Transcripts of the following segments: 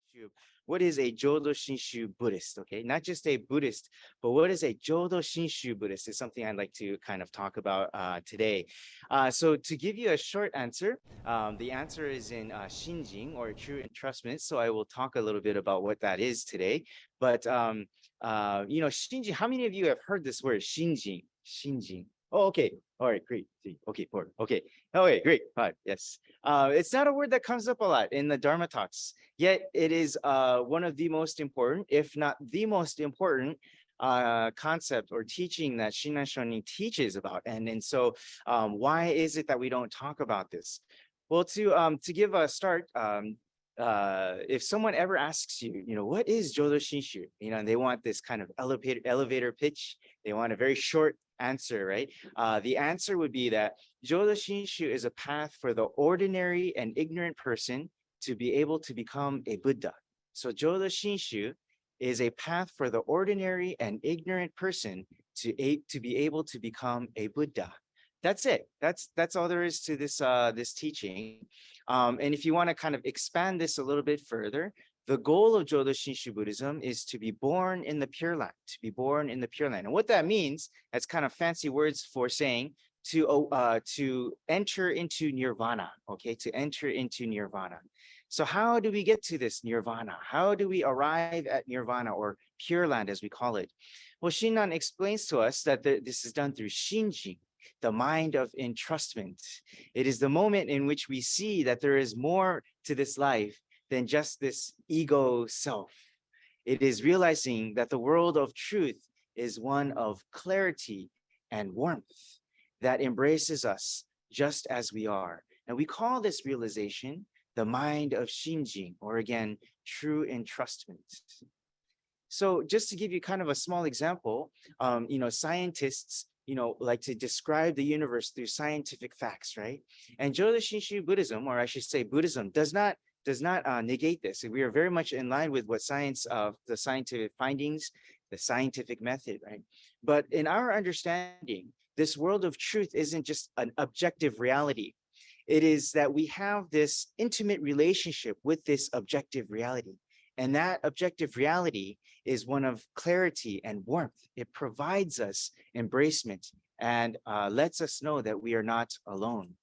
Shinshu. What is a Jodo Shinshu Buddhist? Okay, not just a Buddhist, but what is a Jodo Shinshu Buddhist is something I'd like to kind of talk about today. So to give you a short answer, the answer is in Shinjing or true entrustment. So I will talk a little bit about what that is today. But Shinjing. How many of you have heard this word, Shinjing? Shinjing. Oh, okay. All right, great. Okay, four. Okay. Okay, great. Five. Yes. It's not a word that comes up a lot in the Dharma talks, yet it is one of the most important, if not the most important, concept or teaching that Shinran Shonin teaches about. And so why is it that we don't talk about this? Well, to give a start, if someone ever asks you, what is Jodo Shinshu? And they want this kind of elevator pitch, they want a very short answer, right? The answer would be that Jodo Shinshu is a path for the ordinary and ignorant person to be able to become a Buddha. So Jodo Shinshu is a path for the ordinary and ignorant person to be able to become a Buddha. That's it. That's all there is to this teaching. And if you want to kind of expand this a little bit further, the goal of Jodo Shinshu Buddhism is to be born in the Pure Land, to be born in the Pure Land. And what that means, that's kind of fancy words for saying to enter into nirvana, okay, to enter into nirvana. So how do we get to this nirvana? How do we arrive at nirvana, or Pure Land as we call it? Well, Shinran explains to us that this is done through Shinjing, the mind of entrustment. It is the moment in which we see that there is more to this life than just this ego self. It is realizing that the world of truth is one of clarity and warmth that embraces us just as we are. And we call this realization the mind of Shinjing, or again, true entrustment. So just to give you kind of a small example, scientists like to describe the universe through scientific facts, right? And Jodo Shinshu Buddhism, or I should say Buddhism, does not negate this. We are very much in line with what the scientific findings, the scientific method, right? But in our understanding, this world of truth isn't just an objective reality. It is that we have this intimate relationship with this objective reality. And that objective reality is one of clarity and warmth. It provides us embracement and lets us know that we are not alone.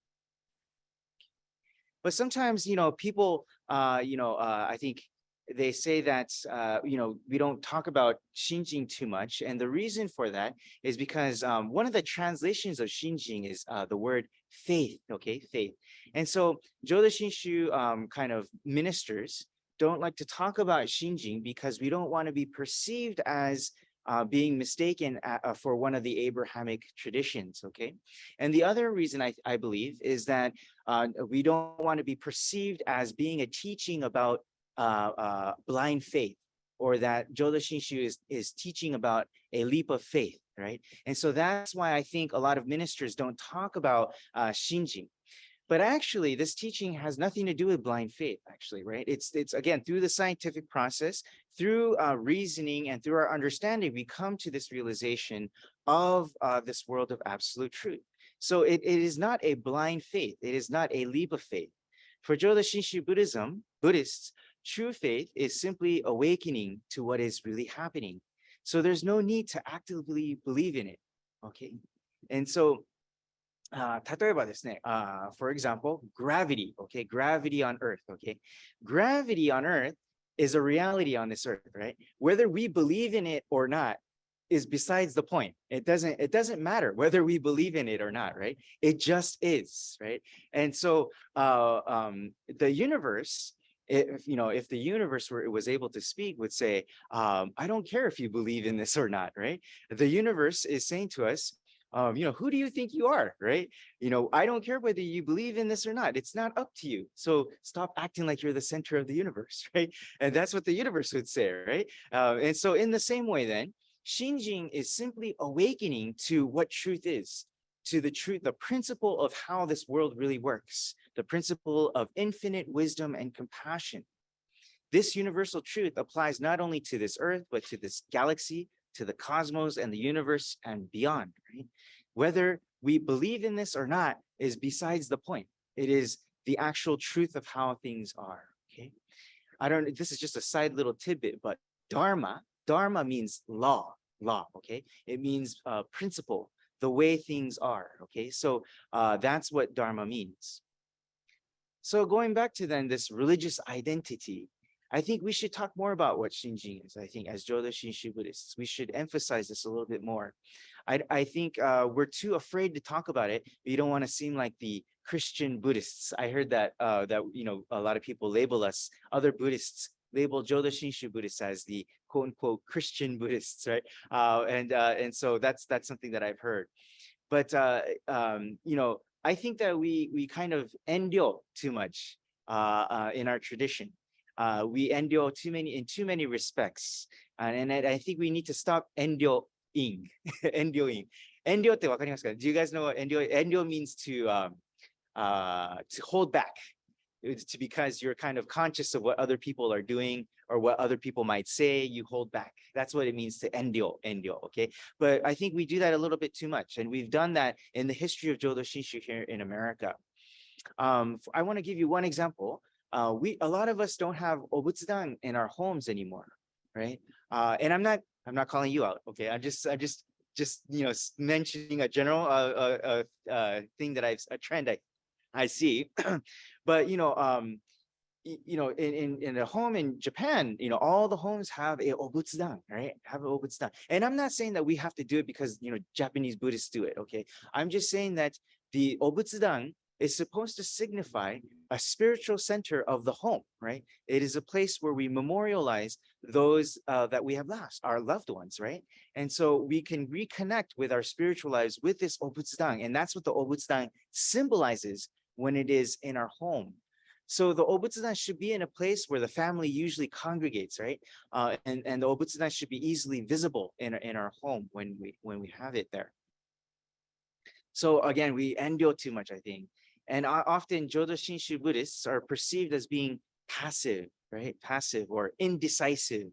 But sometimes, people, I think they say that, we don't talk about Shinjing too much. And the reason for that is because one of the translations of Shinjing is the word faith, okay, faith. And so Jodo Shinshu kind of ministers don't like to talk about Shinjing because we don't want to be perceived as being mistaken for one of the Abrahamic traditions, okay? And the other reason I believe is that we don't want to be perceived as being a teaching about blind faith, or that Jodo Shinshu is teaching about a leap of faith, right? And so that's why I think a lot of ministers don't talk about Shinjing. But actually, this teaching has nothing to do with blind faith, actually, right? It's again, through the scientific process, through reasoning and through our understanding, we come to this realization of this world of absolute truth. So it is not a blind faith. It is not a leap of faith. For Jodo Shinshu Buddhists, true faith is simply awakening to what is really happening. So there's no need to actively believe in it, okay? And so, 例えばですね、for example, gravity, okay, gravity on Earth, okay? Gravity on Earth is a reality on this Earth, right? Whether we believe in it or not is besides the point. It doesn't matter whether we believe in it or not, right? It just is, right? And so the universe, if the universe was able to speak, would say, I don't care if you believe in this or not, right? The universe is saying to us, who do you think you are, right? I don't care whether you believe in this or not. It's not up to you. So stop acting like you're the center of the universe, right? And that's what the universe would say, right? And so in the same way then, Shinjing is simply awakening to what truth is, to the truth, the principle of how this world really works, the principle of infinite wisdom and compassion. This universal truth applies not only to this earth, but to this galaxy, to the cosmos and the universe and beyond, right? Whether we believe in this or not is besides the point. It is the actual truth of how things are, okay? I don't, this is just a side little tidbit, but dharma means law, okay? It means principle, the way things are, okay? So that's what dharma means. So going back to then this religious identity, I think we should talk more about what Shinjin is. I think as Jodo Shinshu Buddhists, we should emphasize this a little bit more. I think we're too afraid to talk about it. We don't want to seem like the Christian Buddhists. I heard that a lot of people label us, other Buddhists label Jodo Shinshu Buddhists as the quote unquote Christian Buddhists, right? And so that's something that I've heard. But I think that we kind of endure too much in our tradition. We endure in too many respects, and I think we need to stop enduring. enduring. Endure ってわかりますか? Do you guys know what endure? Endure means to hold back. It's because you're kind of conscious of what other people are doing or what other people might say, you hold back. That's what it means to endure, okay? But I think we do that a little bit too much. And we've done that in the history of Jodo Shinshu here in America. I want to give you one example. A lot of us don't have obutsudan in our homes anymore, right? And I'm not calling you out, okay? I'm just mentioning a general thing that a trend I see. But in a home in Japan, all the homes have a obutsudan, right? Have an obutsudan. And I'm not saying that we have to do it because Japanese Buddhists do it, okay? I'm just saying that the obutsudan is supposed to signify a spiritual center of the home, right? It is a place where we memorialize those that we have lost, our loved ones, right? And so we can reconnect with our spiritual lives with this obutsudan. And that's what the obutsudan symbolizes when it is in our home. So the obutsudan should be in a place where the family usually congregates, right? And the obutsudan should be easily visible in our home when we have it there. So again, we endure too much, I think. And often Jodo Shinshu Buddhists are perceived as being passive, right? Passive or indecisive.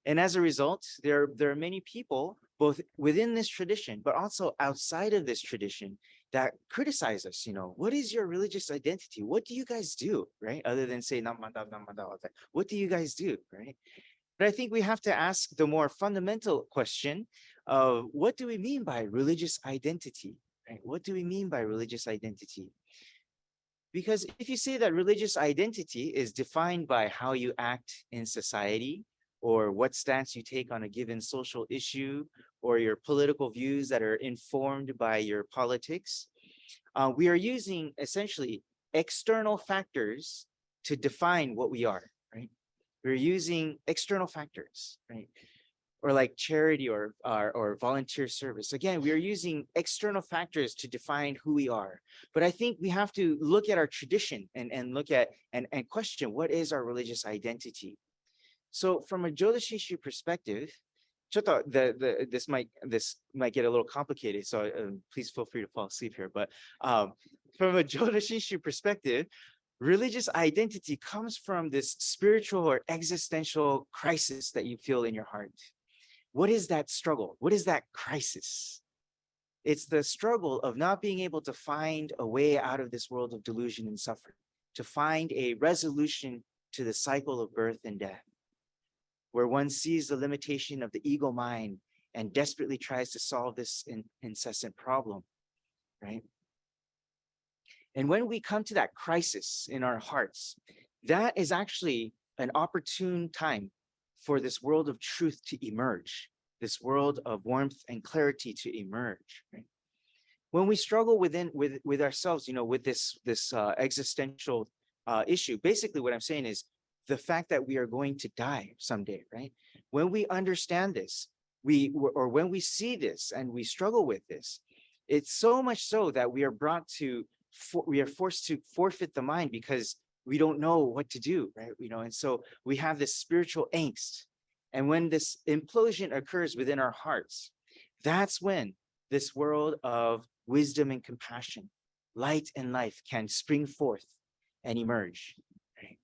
And as a result, there are many people, both within this tradition, but also outside of this tradition, that criticize us. What is your religious identity? What do you guys do, right? Other than say, what do you guys do, right? But I think we have to ask the more fundamental question of what do we mean by religious identity, right? What do we mean by religious identity? Because if you say that religious identity is defined by how you act in society, or what stance you take on a given social issue, or your political views that are informed by your politics, we are using essentially external factors to define what we are, right? We're using external factors, right? Or like charity or volunteer service. Again, we are using external factors to define who we are. But I think we have to look at our tradition and look at and question what is our religious identity. So from a Jodo Shinshu perspective, this might get a little complicated, so please feel free to fall asleep here. But from a Jodo Shinshu perspective, religious identity comes from this spiritual or existential crisis that you feel in your heart. What is that struggle? What is that crisis? It's the struggle of not being able to find a way out of this world of delusion and suffering, to find a resolution to the cycle of birth and death, where one sees the limitation of the ego mind and desperately tries to solve this incessant problem, right? And when we come to that crisis in our hearts, that is actually an opportune time for this world of truth to emerge, this world of warmth and clarity to emerge, right? When we struggle with ourselves, with this existential issue, basically what I'm saying is the fact that we are going to die someday, right? When we understand this, when we see this and we struggle with this, it's so much so that we are forced to forfeit the mind because we don't know what to do, right? And so we have this spiritual angst. And when this implosion occurs within our hearts, that's when this world of wisdom and compassion, light and life can spring forth and emerge, right?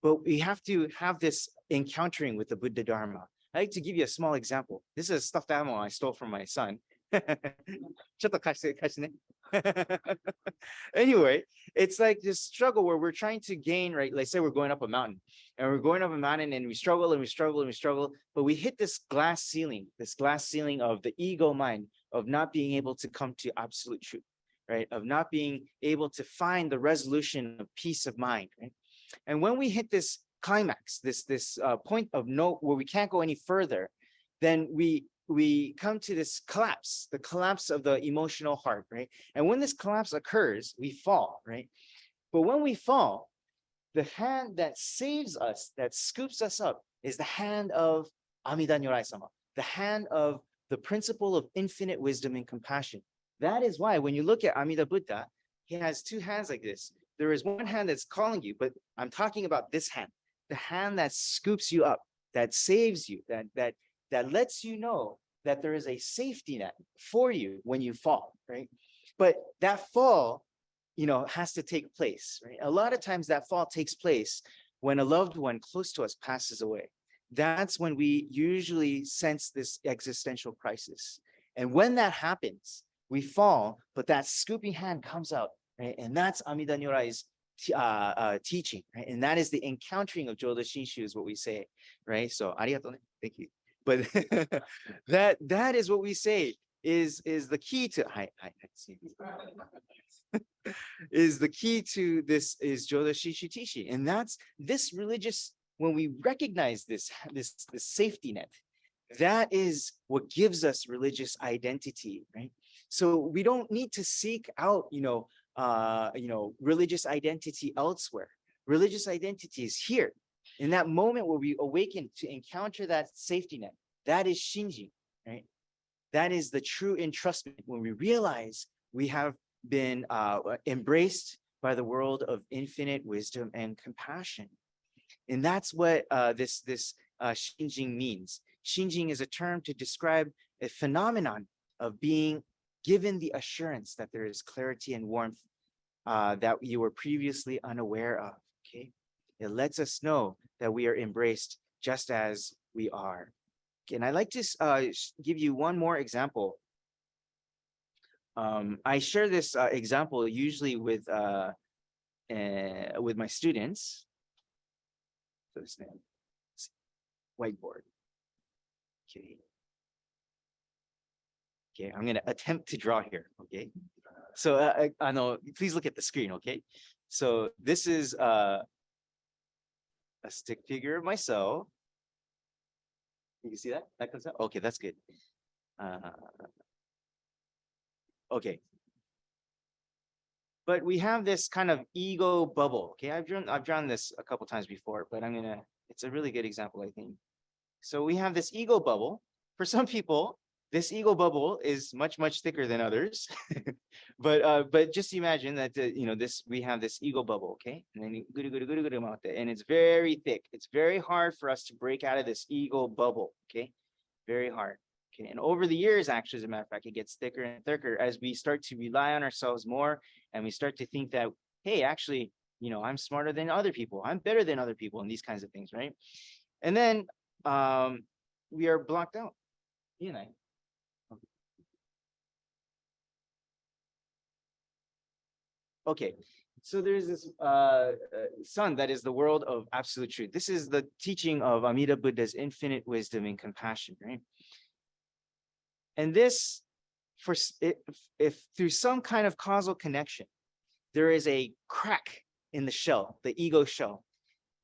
But we have to have this encountering with the Buddha Dharma. I like to give you a small example. This is a stuffed animal I stole from my son. ちょっと貸してね。Anyway, it's like this struggle where we're trying to gain, right? Like say we're going up a mountain and we're going up a mountain and we struggle and we struggle and we struggle, but we hit this glass ceiling of the ego mind of not being able to come to absolute truth, right? Of not being able to find the resolution of peace of mind, right? And when we hit this climax, this point of no, where we can't go any further, then we come to this collapse, the collapse of the emotional heart, right? And when this collapse occurs, we fall, right? But when we fall, the hand that saves us, that scoops us up, is the hand of Amida Nyorai-sama, the hand of the principle of infinite wisdom and compassion. That is why when you look at Amida Buddha, he has two hands like this. There is one hand that's calling you, but I'm talking about this hand, the hand that scoops you up, that saves you, that lets you know that there is a safety net for you when you fall, right? But that fall, has to take place, right? A lot of times that fall takes place when a loved one close to us passes away. That's when we usually sense this existential crisis. And when that happens, we fall, but that scooping hand comes out, right? And that's Amida Nyorai's teaching, right? And that is the encountering of Jodo Shinshu is what we say, right? So, arigato ne. Thank you. But that is what we say is the key to is the key to this is Jodo Shinshu Tishi. And that's this religious, when we recognize this safety net, that is what gives us religious identity, right? So we don't need to seek out, religious identity elsewhere. Religious identity is here. In that moment where we awaken to encounter that safety net, that is Shinji, right? That is the true entrustment when we realize we have been embraced by the world of infinite wisdom and compassion. And that's what this Shinjing means. Shinjing is a term to describe a phenomenon of being given the assurance that there is clarity and warmth that you were previously unaware of, okay? It lets us know that we are embraced just as we are. Okay, and I'd like to give you one more example. I share this example usually with my students. So this name, whiteboard. Okay. Okay, I'm gonna attempt to draw here. Okay. So I know. Please look at the screen. Okay. So this is a stick figure of myself. You can see that? That comes out? Okay, that's good. Okay. But we have this kind of ego bubble. Okay, I've drawn this a couple times before, but it's a really good example, I think. So we have this ego bubble. For some people, this ego bubble is much, much thicker than others. But just imagine that we have this ego bubble, okay? And then and it's very thick. It's very hard for us to break out of this ego bubble, okay? Very hard. Okay. And over the years, actually, as a matter of fact, it gets thicker and thicker as we start to rely on ourselves more and we start to think that, hey, actually, I'm smarter than other people. I'm better than other people and these kinds of things, right? And then we are blocked out. You and I. Okay, so there's this sun that is the world of absolute truth. This is the teaching of Amida Buddha's infinite wisdom and compassion, right? And this, if through some kind of causal connection, there is a crack in the shell, the ego shell,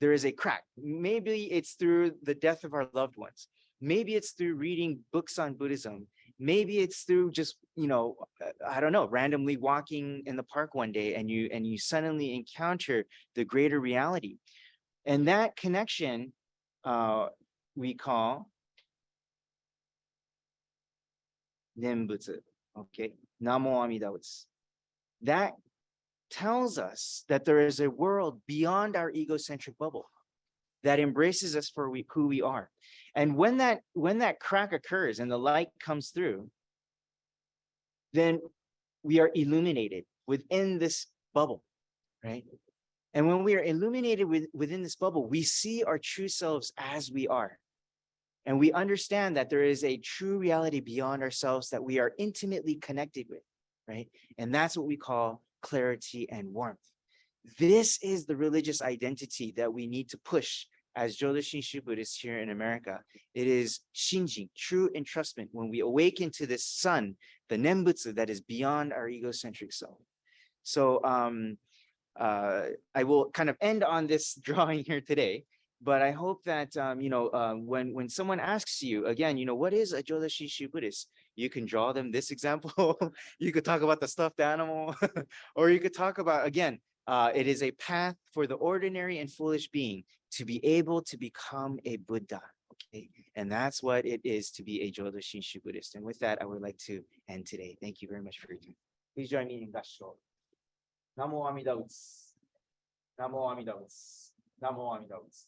there is a crack. Maybe it's through the death of our loved ones. Maybe it's through reading books on Buddhism. Maybe it's through just, I don't know, randomly walking in the park one day and you suddenly encounter the greater reality. And that connection we call Nembutsu, okay? Namo Amida Butsu. That tells us that there is a world beyond our egocentric bubble that embraces us for who we are. And when that crack occurs and the light comes through, then we are illuminated within this bubble, right? And when we are illuminated within this bubble, we see our true selves as we are. And we understand that there is a true reality beyond ourselves that we are intimately connected with. right? And that's what we call clarity and warmth. This is the religious identity that we need to push as Jodo Shinshu Buddhists here in America. It is Shinjin, true entrustment, when we awaken to this sun, the Nembutsu that is beyond our egocentric self. So I will kind of end on this drawing here today, but I hope that when someone asks you again, what is a Jodo Shinshu Buddhist? You can draw them this example. You could talk about the stuffed animal, or you could talk about again. It is a path for the ordinary and foolish being to be able to become a Buddha. Okay, and that's what it is to be a Jodo Shinshu Buddhist. And with that, I would like to end today. Thank you very much for your time. Please join me in Gassho. Namo Amida Butsu. Namo Amida Butsu. Namo Amida Butsu.